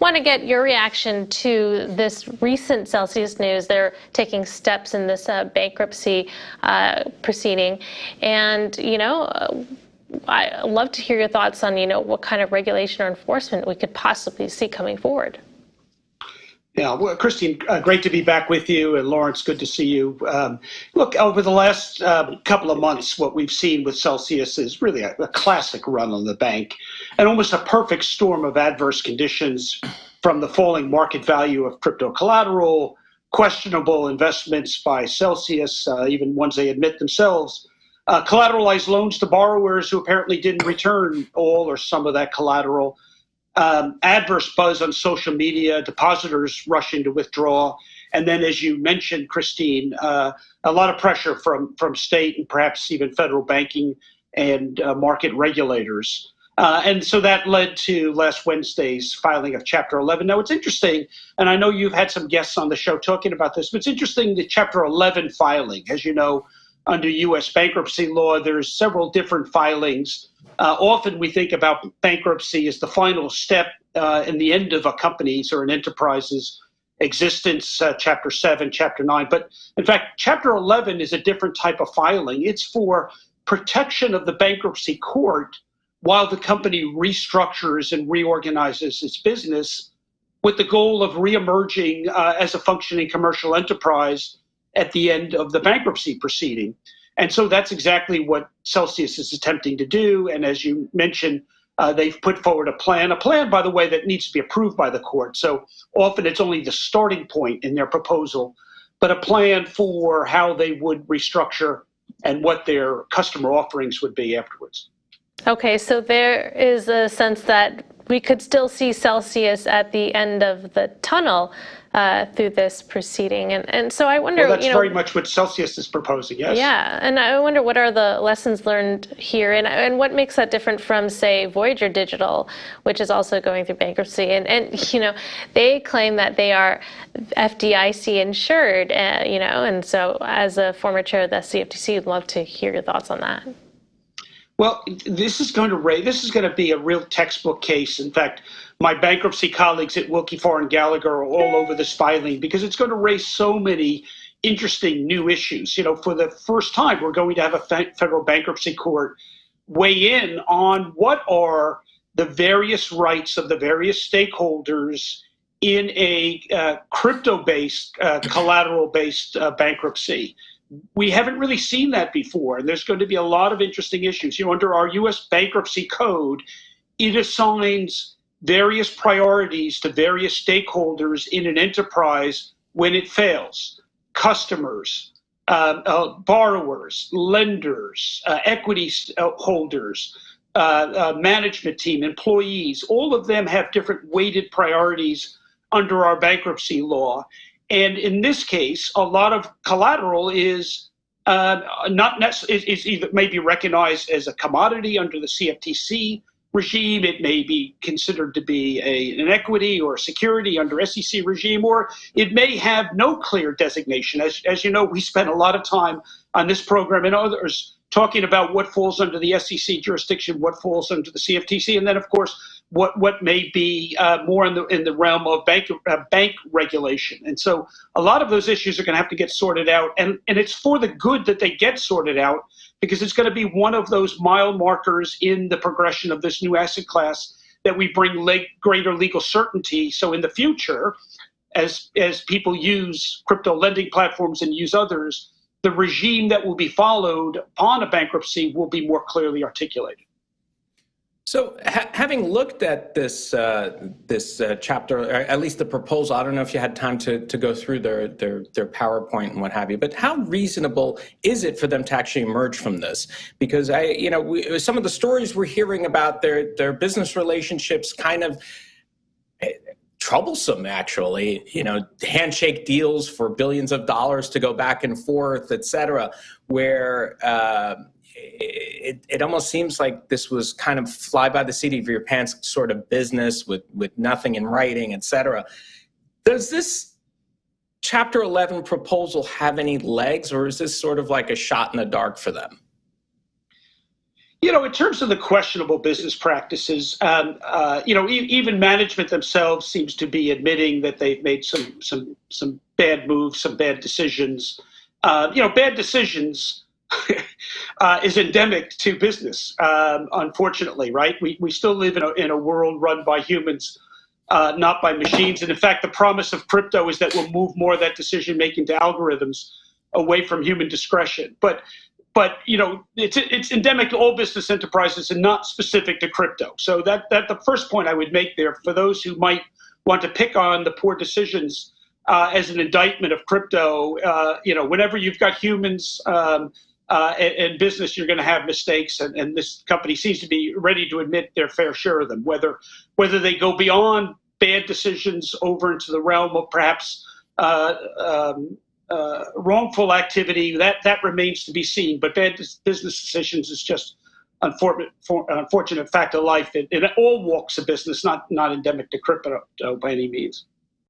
want to get your reaction to this recent Celsius news. They're taking steps in this bankruptcy proceeding. And, I'd love to hear your thoughts on, what kind of regulation or enforcement we could possibly see coming forward. Yeah, well, Christine, great to be back with you. And Lawrence, good to see you. Look, over the last couple of months, what we've seen with Celsius is really a classic run on the bank and almost a perfect storm of adverse conditions, from the falling market value of crypto collateral, questionable investments by Celsius, even ones they admit themselves, collateralized loans to borrowers who apparently didn't return all or some of that collateral, adverse buzz on social media, depositors rushing to withdraw, and then, as you mentioned, Christine, a lot of pressure from state and perhaps even federal banking and market regulators. And so that led to last Wednesday's filing of Chapter 11. Now, it's interesting, and I know you've had some guests on the show talking about this, but it's interesting, the Chapter 11 filing. As you know, under U.S. bankruptcy law, there's several different filings. Often we think about bankruptcy as the final step in the end of a company's or an enterprise's existence, Chapter 7, Chapter 9. But in fact, Chapter 11 is a different type of filing. It's for protection of the bankruptcy court while the company restructures and reorganizes its business, with the goal of reemerging as a functioning commercial enterprise at the end of the bankruptcy proceeding. And so that's exactly what Celsius is attempting to do. And as you mentioned, they've put forward a plan, by the way, that needs to be approved by the court. So often it's only the starting point in their proposal, but a plan for how they would restructure and what their customer offerings would be afterwards. Okay, so there is a sense that we could still see Celsius at the end of the tunnel through this proceeding. And so I wonder, well, that's very much what Celsius is proposing, yes. Yeah, and I wonder, what are the lessons learned here, and what makes that different from, say, Voyager Digital, which is also going through bankruptcy? And they claim that they are FDIC insured, and so as a former chair of the CFTC, I'd love to hear your thoughts on that. Well, this is going to be a real textbook case. In fact, my bankruptcy colleagues at Wilkie Farr and Gallagher are all over this filing because it's going to raise so many interesting new issues. For the first time, we're going to have a federal bankruptcy court weigh in on what are the various rights of the various stakeholders in a crypto-based, collateral-based bankruptcy. We haven't really seen that before, and there's going to be a lot of interesting issues. Under our U.S. bankruptcy code, it assigns various priorities to various stakeholders in an enterprise when it fails: customers, borrowers, lenders, equity holders, management team, employees. All of them have different weighted priorities under our bankruptcy law. And in this case, a lot of collateral is is either may be recognized as a commodity under the CFTC regime. It may be considered to be an equity or a security under SEC regime, or it may have no clear designation. As you know, we spent a lot of time on this program and others talking about what falls under the SEC jurisdiction, what falls under the CFTC, and then, of course, what may be more in the realm of bank regulation. And so a lot of those issues are going to have to get sorted out, and it's for the good that they get sorted out, because it's going to be one of those mile markers in the progression of this new asset class that we bring greater legal certainty. So in the future, as people use crypto lending platforms and use others, the regime that will be followed upon a bankruptcy will be more clearly articulated. So having looked at this chapter, or at least the proposal, I don't know if you had time to go through their PowerPoint and what have you, but how reasonable is it for them to actually emerge from this? Because some of the stories we're hearing about their business relationships kind of troublesome, actually, handshake deals for billions of dollars to go back and forth, et cetera, where it almost seems like this was kind of fly by the seat of your pants sort of business with nothing in writing, et cetera. Does this Chapter 11 proposal have any legs, or is this sort of like a shot in the dark for them? In terms of the questionable business practices, even management themselves seems to be admitting that they've made some bad moves, some bad decisions. Bad decisions is endemic to business, unfortunately, right? We still live in a world run by humans, not by machines. And in fact, the promise of crypto is that we'll move more of that decision making to algorithms away from human discretion. But it's endemic to all business enterprises and not specific to crypto. So that the first point I would make there for those who might want to pick on the poor decisions as an indictment of crypto. Whenever you've got humans and business, you're going to have mistakes, and this company seems to be ready to admit their fair share of them. Whether they go beyond bad decisions over into the realm of perhaps wrongful activity, that remains to be seen. But bad business decisions is just unfortunate fact of life in all walks of business, not endemic to crypto by any means.